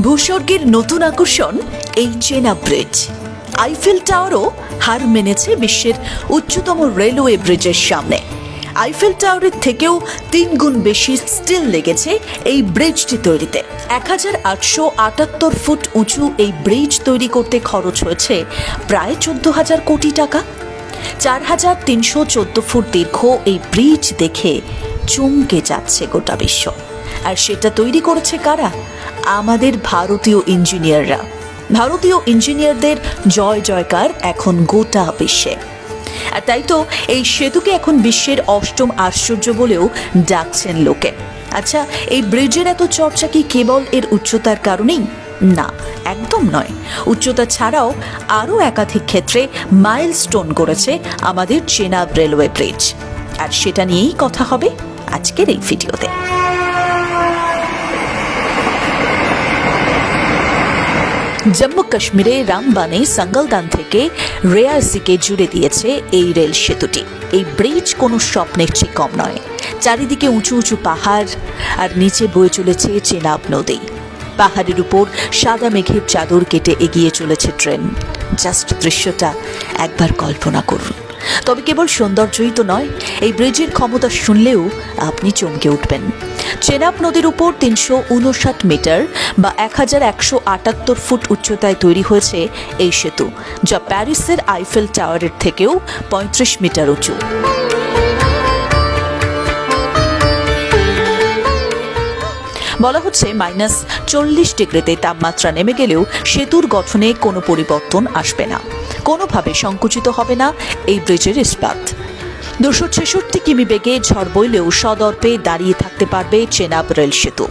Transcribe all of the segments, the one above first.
ভূস্বর্গের নতুন আকর্ষণ এই চেনাব ব্রিজ। আইফেল টাওয়ারও হার মেনেছে বিশ্বের উচ্চতম রেলওয়ে ব্রিজের সামনে। আইফেল টাওয়ারের থেকেও 3 গুণ বেশি স্টিল লেগেছে এই ব্রিজটি তৈরিতে। 1878 ফুট উঁচু এই ব্রিজ তৈরি করতে খরচ হয়েছে প্রায় 14,000 কোটি টাকা। 4,314 ফুট দীর্ঘ এই ব্রিজ দেখে চমকে যাচ্ছে গোটা বিশ্ব। আর সেটা তৈরি করেছে কারা? আমাদের ভারতীয় ইঞ্জিনিয়াররা। ভারতীয় ইঞ্জিনিয়ারদের জয় জয়কার এখন গোটা বিশ্বে। আর তাই তো এই সেতুকে এখন বিশ্বের 8ম আশ্চর্য বলেও ডাকছেন লোকে। আচ্ছা, এই ব্রিজের এত চর্চা কি কেবল এর উচ্চতার কারণেই? না, একদম নয়। উচ্চতা ছাড়াও আরও একাধিক ক্ষেত্রে মাইলস্টোন করেছে আমাদের চেনাব রেলওয়ে ব্রিজ। আর সেটা নিয়েই কথা হবে আজকের এই ভিডিওতে। জম্মু কাশ্মীরে রামবানে সঙ্গলদান থেকে রেয়াসিকে জুড়ে দিয়েছে এই রেল সেতুটি। এই ব্রিজ কোনো স্বপ্নের চেয়ে কম নয়। চারিদিকে উঁচু উঁচু পাহাড়, আর নিচে বয়ে চলেছে চেনাব নদী। পাহাড়ের উপর সাদা মেঘের চাদর কেটে এগিয়ে চলেছে ট্রেন। জাস্ট দৃশ্যটা একবার কল্পনা করুন। তবে কেবল সৌন্দর্যই তো নয়, এই ব্রিজের ক্ষমতা শুনলেও আপনি চমকে উঠবেন। চেনাব নদীর উপর 359 মিটার বা 1178 ফুট উচ্চতায় তৈরি হয়েছে এই সেতু, যা প্যারিসের আইফেল টাওয়ারের থেকেও 35 মিটার উঁচু। বলা হচ্ছে -40 ডিগ্রিতে তাপমাত্রা নেমে গেলেও সেতুর গঠনে কোনো পরিবর্তন আসবে না, কোনোভাবে সংকুচিত হবে না এই ব্রিজের ইস্পাত। 266 কিমি বেগে ঝড় বইলেও সদর্পে দাঁড়িয়ে থাকতে পারবে চেনাব রেল সেতু।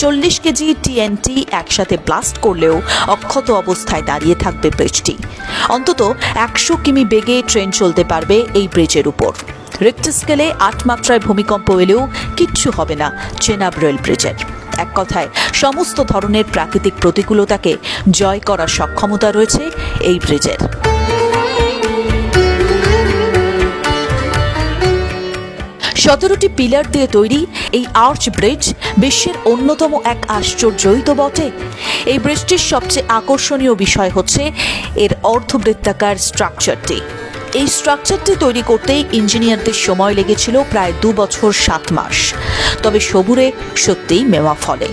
40 কেজি TNT একসাথে ব্লাস্ট করলেও অক্ষত অবস্থায় দাঁড়িয়ে থাকবে ব্রিজটি। অন্তত 100 কিমি বেগে ট্রেন চলতে পারবে এই ব্রিজের উপর। রিক্টার স্কেলে 8 মাত্রায় ভূমিকম্প এলেও কিচ্ছু হবে না চেনাব রেল ব্রিজের। এক কথায় সমস্ত ধরনের প্রাকৃতিক প্রতিকূলতাকে জয় করার সক্ষমতা রয়েছে এই ব্রিজের। সতেরোটি পিলার দিয়ে তৈরি এই আর্চ ব্রিজ বিশ্বের অন্যতম এক আশ্চর্যই তো বটে। এই ব্রিজটির সবচেয়ে আকর্ষণীয় বিষয় হচ্ছে এর অর্ধবৃত্তাকার স্ট্রাকচারটি। এই স্ট্রাকচারটি তৈরি করতে ইঞ্জিনিয়ারদের সময় লেগেছিল প্রায় 2 বছর 7 মাস। তবে সবুরে সত্যিই মেওয়া ফলে।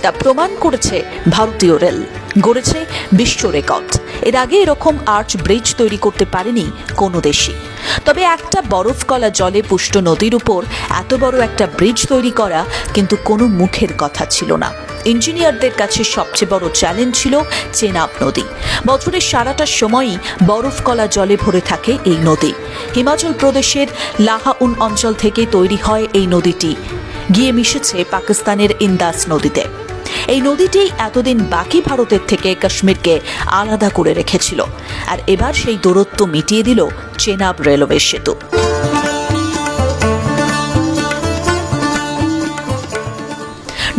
তা প্রমাণ করেছে ভারতীয় রেল, গড়েছে বিশ্ব রেকর্ড। এর আগে এরকম আর্চ ব্রিজ তৈরি করতে পারেনি কোনো দেশই। তবে একটা বরফকলা জলে পুষ্ট নদীর উপর এত বড় একটা ব্রিজ তৈরি করা কিন্তু কোনো মুখের কথা ছিল না। ইঞ্জিনিয়ারদের কাছে সবচেয়ে বড় চ্যালেঞ্জ ছিল চেনাব নদী। বছরের সারাটা সময়ই বরফকলা জলে ভরে থাকে এই নদী। হিমাচল প্রদেশের লাহাউন অঞ্চল থেকে তৈরি হয় এই নদীটি, গিয়ে মিশেছে পাকিস্তানের ইন্দাস নদীতে। এই নদীটি এতদিন বাকি ভারতের থেকে কাশ্মীরকে আলাদা করে রেখেছিল। আর এবার সেই দূরত্ব মিটিয়ে দিল চেনাব রেলওয়ে সেতু।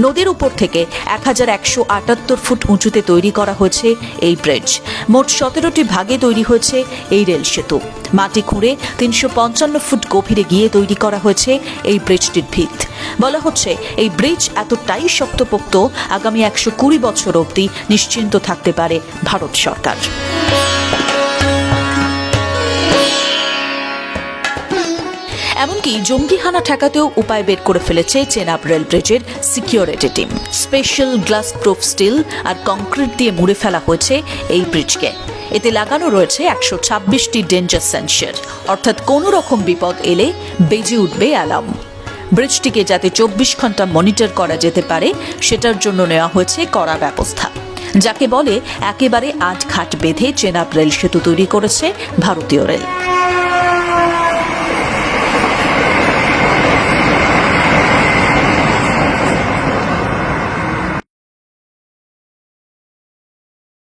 নদীর উপর থেকে 1178 ফুট উঁচুতে তৈরি করা হয়েছে এই ব্রিজ। মোট 17টি ভাগে তৈরি হয়েছে এই রেল সেতু। মাটি খুঁড়ে 355 ফুট গভীরে গিয়ে তৈরি করা হয়েছে এই ব্রিজটির ভিত। বলা হচ্ছে এই ব্রিজ এতটাই শক্তপোক্ত, আগামী 120 বছর অবধি নিশ্চিন্ত থাকতে পারে ভারত সরকার। এমনকি জঙ্গি হানা ঠেকাতেও উপায় বের করে ফেলেছে চেনাব রেল ব্রিজের security team. Special glass proof steel আর কংক্রিট দিয়ে মুড়ে ফেলা হয়েছে এই ব্রিজকে। এতে লাগানো রয়েছে 126টি ডেঞ্জার সেন্সর, অর্থাৎ কোনো রকম বিপদ এলে বেজে উঠবে অ্যালার্ম। ব্রিজটিকে যাতে 24 ঘন্টা মনিটর করা যেতে পারে সেটার জন্য নেওয়া হয়েছে কড়া ব্যবস্থা, যাকে বলে একেবারে আটঘাট বেঁধে চেনাব রেল সেতু তৈরি করেছে ভারতীয় রেল।